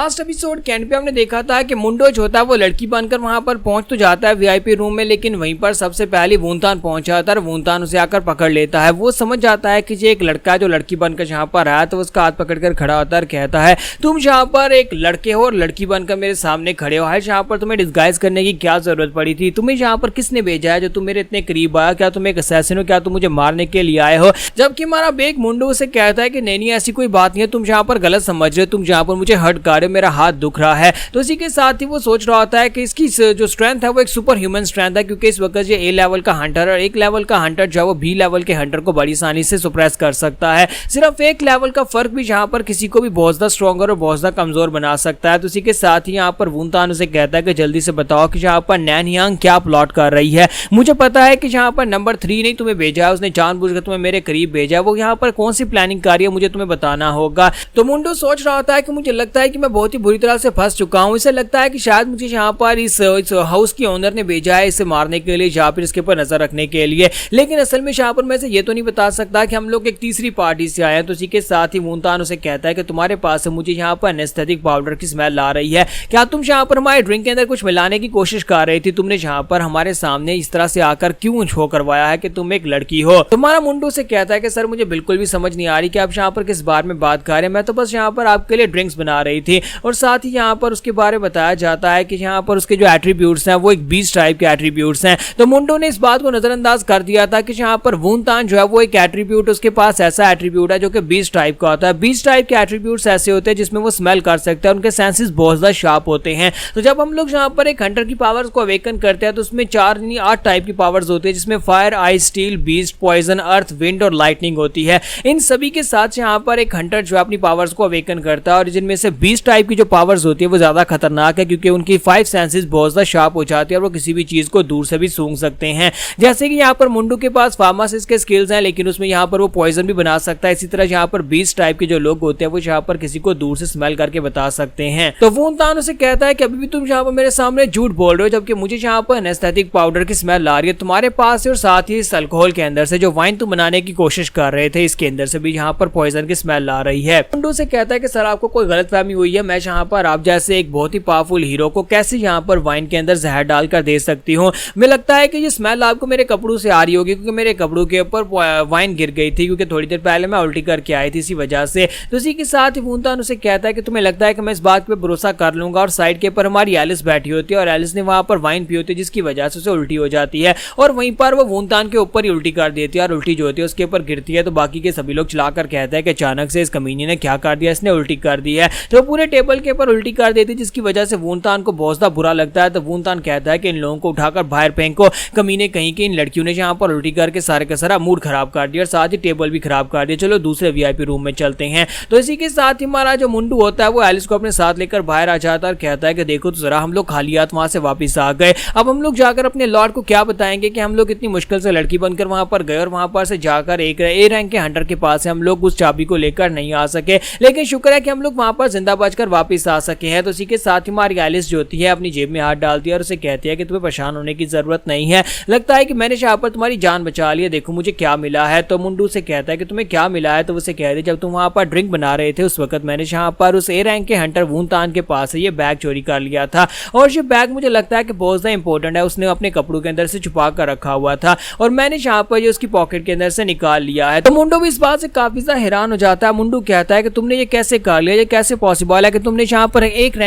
Last episode के and पे हमने देखा था कि मुंडो जो होता है वो लड़की बनकर वहां पर पहुंच तो जाता है वीआईपी रूम में, लेकिन वहीं पर सबसे पहले वूनतान पहुंच जाता है और वूनतान उसे आकर पकड़ लेता है। वो समझ जाता है कि ये एक लड़का जो लड़की बनकर जहां पर आया तो उसका हाथ पकड़कर खड़ा होता है और कहता है तुम जहां पर एक लड़के हो और लड़की बनकर मेरे सामने खड़े हो, है जहां पर तुम्हें डिस्गाइज करने की क्या जरूरत पड़ी थी? तुम्हें जहां पर किसने भेजा है जो तुम मेरे इतने करीब आया? क्या तुम एक असैसिन हो? क्या तुम मुझे मारने के लिए आए हो? जबकि हमारा बेग मुंडो उसे कहता है कि नहीं ऐसी कोई बात नहीं है, तुम जहां पर गलत समझ रहे हो, तुम जहां पर मुझे हर्ट कर रहे हो, मेरा हाथ दुख रहा है। तो इसी के साथ ही वो सोच रहा होता है कि इसकी जो स्ट्रेंथ है वो एक सुपर ह्यूमन स्ट्रेंथ है, क्योंकि इस वक्त ये ए लेवल का हंटर और एक लेवल का हंटर जो है वो बी लेवल के हंटर को बड़ी आसानी से सुप्रेस कर सकता है। सिर्फ एक लेवल का फर्क भी जहां पर किसी को भी बहुत ज्यादा स्ट्रॉन्गर और बहुत ज्यादा कमजोर बना सकता है। तो इसी के साथ ही यहाँ पर वूनतान उसे कहता है कि जल्दी से बताओ कि जहां पर नैनयांग क्या प्लॉट कर रही है। मुझे पता है कि जहां पर नंबर 3 नहीं तुम्हें भेजा है, उसने जानबूझकर तुम्हें मेरे करीब भेजा है, वो यहाँ पर कौन सी प्लानिंग कर रही है मुझे तुम्हें बताना होगा। तो मुंडो सोच रहा होता है कि मुझे लगता है कि मैं बहुत ही बुरी तरह से फंस चुका हूं। इसे लगता है कि शायद मुझे यहाँ पर इस हाउस की ओनर ने भेजा है इसे मारने के लिए या फिर इसके ऊपर नजर रखने के लिए, लेकिन असल में यहाँ पर मैं इसे ये तो नहीं बता सकता कि हम लोग एक तीसरी पार्टी से आए हैं। तो इसी के साथ ही वूनतान उसे कहता है कि तुम्हारे पास से मुझे यहाँ पर एनेस्थेटिक पाउडर की स्मेल आ रही है। क्या तुम यहाँ पर हमारे ड्रिंक के अंदर कुछ मिलाने की कोशिश कर रही थी? तुमने यहाँ पर हमारे सामने इस तरह से आकर क्यों शो करवाया है कि तुम एक लड़की हो? तुम्हारा मुंडो से कहता है कि सर मुझे बिल्कुल भी समझ नहीं आ रही कि आप यहाँ पर किस बारे में बात कर रहे हैं, मैं तो बस यहाँ पर आपके लिए ड्रिंक्स बना रही थी। और साथ ही यहाँ पर उसके बारे में बताया जाता है कि यहाँ पर उसके जो एट्रीब्यूट्स हैं वो एक बीस्ट टाइप के एट्रीब्यूट्स हैं। तो मुंडो ने इस बात को नजरअंदाज कर दिया था कि यहाँ पर वूनतान जो है वो एक एट्रीब्यूट, उसके पास ऐसा एट्रीब्यूट है जो कि बीस्ट टाइप का होता है। बीस्ट टाइप के एट्रीब्यूट्स ऐसे होते हैं जिसमें वो स्मेल कर सकते हैं, उनके सेंसेस बहुत ज्यादा शार्प होते हैं। तो जब हम लोग यहाँ पर एक हंटर की पावर्स को अवेकन करते हैं तो उसमें 4 यानी 8 टाइप की पावर्स होती है, जिसमें fire, ice, steel, beast, poison, earth, wind और लाइटनिंग होती है। इन सभी के साथ यहाँ पर एक हंटर जो अपनी पावर्स को अवेकन करता है, और जिनमें से बीस्ट टाइप की जो पावर्स होती है वो ज्यादा खतरनाक है क्योंकि उनकी 5 सेंसेस बहुत ज्यादा शार्प हो जाती है और वो किसी भी चीज को दूर से भी सूंघ सकते हैं। जैसे कि यहाँ पर मुंडो के पास फार्मासिस्ट के स्किल्स हैं, लेकिन उसमें यहाँ पर वो पॉइजन भी बना सकता है। इसी तरह यहाँ पर बीस्ट टाइप के जो लोग होते हैं वो यहाँ पर किसी को दूर से स्मेल करके बता सकते हैं। तो वूनतान उसे कहता है कि अभी भी तुम यहाँ पर मेरे सामने झूठ बोल रहे हो, जबकि मुझे यहाँ पर एनेस्थेटिक पाउडर की स्मेल आ रही है तुम्हारे पास से, और साथ ही इस अल्कोहल के अंदर से जो वाइन तुम बनाने की कोशिश कर रहे थे इसके अंदर से भी यहाँ पर पॉइजन की स्मेल आ रही है। मुंडो से कहता है कि सर आपको कोई गलतफहमी हुई है, मैं यहाँ पर आप जैसे एक बहुत ही पावरफुल हीरो को कैसे यहाँ पर वाइन के अंदर जहर डालकर दे सकती हूँ? मुझे लगता है कि ये स्मेल आपको मेरे कपड़ों से आ रही होगी, क्योंकि मेरे कपड़ों के ऊपर वाइन गिर गई थी, क्योंकि थोड़ी देर पहले मैं उल्टी करके आई थी इसी वजह से। तो इसी के साथ ही वूनतान उसे कहता है कि तुम्हें लगता है कि मैं इस बात पे भरोसा कर लूंगा? और साइड के ऊपर हमारी एलिस बैठी होती है और एलिस ने वहां पर वाइन पी होती है जिसकी वजह से उसे उल्टी हो जाती है, और वहीं पर वो वूनतान के ऊपर ही उल्टी कर देती है और उल्टी जो होती है उसके ऊपर गिरती है। तो बाकी के सभी लोग चलाकर कहते हैं कि अचानक से इस कमीने ने क्या कर दिया, इसने उल्टी कर दी है। तो पूरे टेबल के ऊपर उल्टी कर देती है जिसकी वजह से वूनतान को बहुत ज्यादा बुरा लगता है। तो वूनतान कहता है कि इन लोगों को उठाकर बाहर फेंको, कमीने कहीं के इन लड़कियों ने यहाँ पर उल्टी करके सारे का सारा मूड खराब कर दिया और साथ ही टेबल भी खराब कर दिया, चलो दूसरे वीआईपी रूम में चलते हैं। तो इसी के साथ ही हमारा जो मुंडो होता है वो एलिस को अपने साथ लेकर बाहर आ जाता है और कहता है कि देखो तो जरा हम लोग खाली हाथ वहां से वापस आ गए, अब हम लोग जाकर अपने लॉर्ड को क्या बताएंगे कि हम लोग इतनी मुश्किल से लड़की बनकर वहां पर गए और वहां पर से जाकर एक ए रैंक के हंटर के पास से हम लोग उस चाबी को लेकर नहीं आ सके, लेकिन शुक्र है कि हम लोग वहां पर जिंदा बचकर वापस आ सके हैं। तो इसी के साथ ही हमारी एलिस जो होती है अपनी जेब में हाथ डालती है और उसे कहती है कि तुम्हें परेशान होने की जरूरत नहीं है, लगता है कि मैंने यहाँ पर तुम्हारी जान बचा ली है, देखो मुझे क्या मिला है। तो मुंडो से कहता है कि तुम्हें क्या मिला है? तो उसे कहते जब तुम वहां पर ड्रिंक बना रहे थे उस वक्त मैंने यहाँ पर उस ए रैंक के हंटर वूनतान के पास से ये बैग चोरी कर लिया था, और ये बैग मुझे लगता है कि बहुत ज्यादा इंपॉर्टेंट है, उसने अपने कपड़ों के अंदर से छुपा कर रखा हुआ था और मैंने यहाँ पर ये उसकी पॉकेट के अंदर से निकाल लिया है। तो मुंडो भी इस बात से काफी ज्यादा हैरान हो जाता है। मुंडो कहता है कि तुमने ये कैसे कर लिया, ये कैसे पॉसिबल है कि तुमने यहाँ पर एक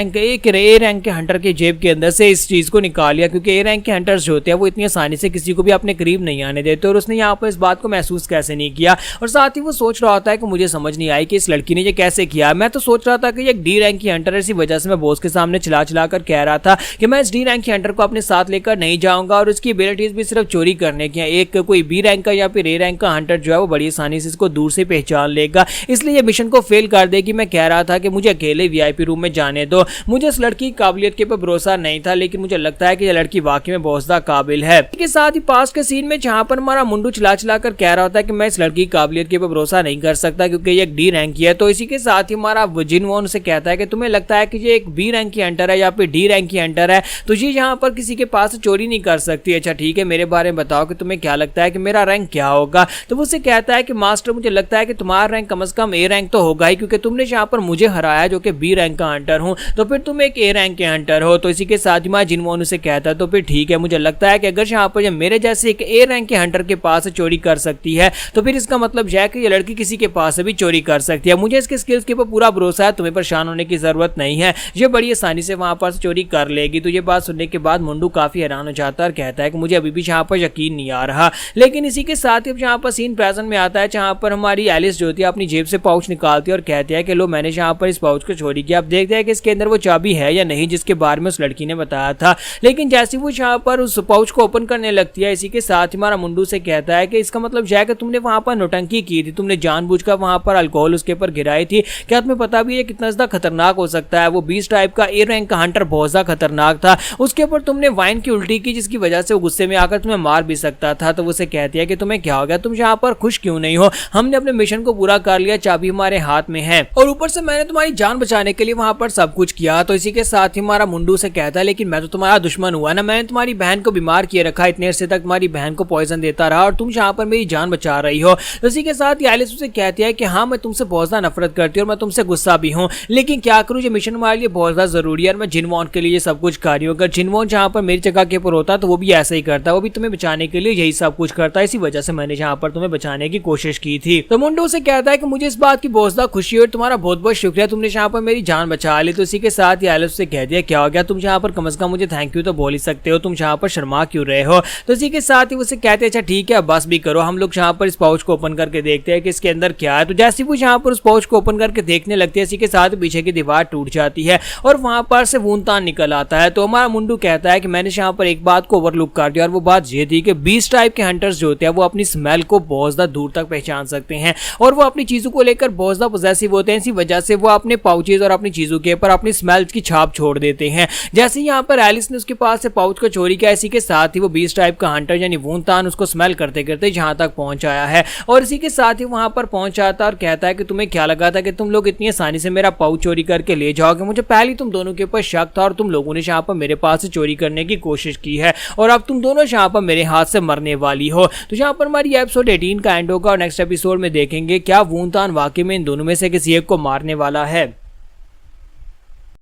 ए रैंक के हंटर के जेब के अंदर से इस चीज को निकाल लिया, क्योंकि ए रैंक के हंटर्स जो होते हैं वो इतनी आसानी से किसी को भी अपने करीब नहीं आने देते, और उसने यहाँ पर इस बात को महसूस कैसे नहीं किया। और साथ ही वो सोच रहा होता है कि मुझे समझ नहीं आई कि इस लड़की ने ये कैसे किया। मैं तो सोच रहा था कि ये एक डी रैंक की हंटर है, इसी वजह से मैं बॉस के सामने चिल्ला कर कह रहा था कि मैं इस डी रैंक की हंटर को अपने साथ लेकर नहीं जाऊंगा, और उसकी एबिलिटीज भी सिर्फ चोरी करने की है। एक कोई बी रैंक का या फिर ए रैंक का हंटर जो है वो बड़ी आसानी से इसको दूर से पहचान लेगा, इसलिए ये मिशन को फेल कर देगी। मैं कह रहा था कि मुझे अकेले वीआईपी रूम में जाने दो, मुझे इस लड़की की काबिलियत के ऊपर भरोसा नहीं था, लेकिन मुझे लगता है कि यह लड़की वाकई में बहुत ज्यादा काबिल है। इसके साथ ही पास के सीन में जहां पर हमारा मुंडो चिल्ला कर कह रहा होता है कि मैं इस लड़की की काबिलियत के ऊपर भरोसा नहीं कर सकता क्योंकि ये एक डी रैंक की है। तो इसी के साथ ही हमारा जिनवॉन से कहता है कि तुम्हें लगता है कि ये एक बी रैंक की हंटर है या फिर डी रैंक की हंटर है, तो ये यहाँ पर किसी के पास चोरी नहीं कर सकती। अच्छा ठीक है, मेरे बारे में बताओ कि तुम्हें क्या लगता है कि मेरा रैंक क्या होगा? तो वो उसे कहता है कि मास्टर मुझे लगता है कि तुम्हारा रैंक कम से कम ए रैंक तो होगा ही, क्योंकि तुमने यहाँ पर मुझे हराया जो कि बी रैंक का हंटर हूँ, तो फिर तुम एक ए रैंक के हंटर हो। तो इसी के साथ ही मैं जिनवोन उसे कहता है तो फिर ठीक है, मुझे लगता है कि अगर यहाँ पर मेरे जैसे एक ए रैंक के हंटर के पास चोरी कर सकती है तो फिर इसका मतलब है कि ये लड़की किसी के पास भी चोरी कर सकती है। मुझे इसके स्किल्स के ऊपर पूरा भरोसा है, तुम्हें परेशान होने की जरूरत नहीं है, ये बड़ी आसानी से वहां पर चोरी कर लेगी। तो ये बात सुनने के बाद मुंडू काफी हैरान हो जाता है और कहता है कि मुझे अभी भी यहाँ पर यकीन नहीं आ रहा। लेकिन इसी के साथ ही यहाँ पर सीन प्रेजेंट में आता है जहाँ पर हमारी एलिस जो होती है अपनी जेब से पाउच निकालती है और कहती है कि लो मैंने यहाँ पर इस पाउच को चोरी किया, अब देखते हैं कि इसके अंदर वो चाबी है या नहीं जिसके बारे में उस लड़की ने बताया था। लेकिन जैसे वो यहाँ पर उस पाउच को ओपन करने लगती है, इसी के साथ ही हमारा मुंडू से कहता है कि इसका मतलब है कि तुमने वहां पर नौटंकी की थी, तुमने जानबूझकर वहां पर अल्कोहल उसके ऊपर गिराई थी, क्या तुम्हें पता भी है कितना ज्यादा खतरनाक हो सकता है? वो 20 टाइप का ए रैंक का हंटर बहुत ज्यादा खतरनाक था, उसके ऊपर तुमने वाइन की उल्टी की जिसकी वजह से वो गुस्से में आकर तुम्हें मार भी सकता था। तो वो उसे कहती है कि तुम्हें क्या हो गया, तुम यहाँ पर खुश क्यों नहीं हो? हमने अपने मिशन को पूरा कर लिया, चाबी हमारे हाथ में है और ऊपर से मैंने तुम्हारी जान बचाने के लिए वहां पर सब कुछ किया। तो इसी के साथ ही हमारा मुंडू से कहता है लेकिन मैं तो तुम्हारा दुश्मन हुआ ना, मैंने तुम्हारी बहन को बीमार किए रखा, इतने अरसे तक तुम्हारी बहन को पॉइजन देता रहा और तुम यहाँ पर मेरी जान बचा रही हो। तो इसी के साथ ही एलिस उसे कहती है कि हाँ मैं तुमसे बहुत ज्यादा नफरत करती हूँ और मैं तुमसे गुस्सा भी हूँ, लेकिन क्या करूँ, ये मिशन हमारे लिए बहुत ज्यादा जरूरी है और मैं जिनवॉन के लिए ये सब कुछ कर रही हूँ। अगर जिनवॉन जहाँ पर मेरी जगह के ऊपर होता तो वो भी ऐसा ही करता, वो भी तुम्हें बचाने के लिए यही सब कुछ करता, इसी वजह से मैंने यहाँ पर तुम्हें बचाने की कोशिश की थी। तो मुंडो से कहता है कि मुझे इस बात की बहुत ज्यादा खुशी और तुम्हारा बहुत बहुत शुक्रिया, तुमने यहाँ पर मेरी जान बचा ली। तो इसी के साथ ही एलिस से कह दिया क्या हो गया, तुम यहाँ पर कम से कम मुझे थैंक यू तो बोल ही सकते हो, तुम यहाँ पर शर्मा क्यों रहे हो? तो इसी के साथ ही उसे कहते हैं अच्छा ठीक है बस भी करो, हम लोग यहाँ पर इस पाउच को ओपन करके देखते हैं कि इसके अंदर क्या है। तो जैसे वो यहाँ पर उस पाउच को ओपन करके देखने लगते हैं, इसी के साथ पीछे की दीवार टूट जाती है और वहां पर से वूनतान निकल आता है। तो हमारा मुंडू कहता है कि मैंने यहाँ पर एक बात को ओवरलुक कर दिया और वो बात ये थी कि 20 टाइप के हंटर्स जो होते हैं वो अपनी स्मेल को बहुत ज्यादा दूर तक पहचान सकते हैं और वो अपनी चीजों को लेकर बहुत ज्यादा पॉजेसिव होते हैं, इसी वजह से वो अपने पाउचेज और अपनी चीजों के ऊपर अपनी स्मेल की छाप छोड़ देते हैं। जैसे यहाँ पर एलिस ने उसके पास से पाउच को चोरी किया, इसी के साथ ही वो 20 टाइप का हंटर यानी वूनतान उसको स्मेल करते करते जहां तक पहुंच आया है और इसी के साथ ही वहां पर पहुंच आता है और कहता है कि तुम्हें क्या लगा था कि तुम लोग इतनी आसानी से मेरा पाउच चोरी करके ले जाओगे? मुझे पहले तुम दोनों के ऊपर शक था और तुम लोगों ने यहाँ पर मेरे पास से चोरी करने की कोशिश की है और अब तुम दोनों यहाँ पर मेरे हाथ से मरने वाली हो। तो यहाँ पर हमारी एपिसोड 18 का एंड होगा और नेक्स्ट एपिसोड में देखेंगे क्या वूनतान वाकई में इन दोनों में से किसी एक को मारने वाला है।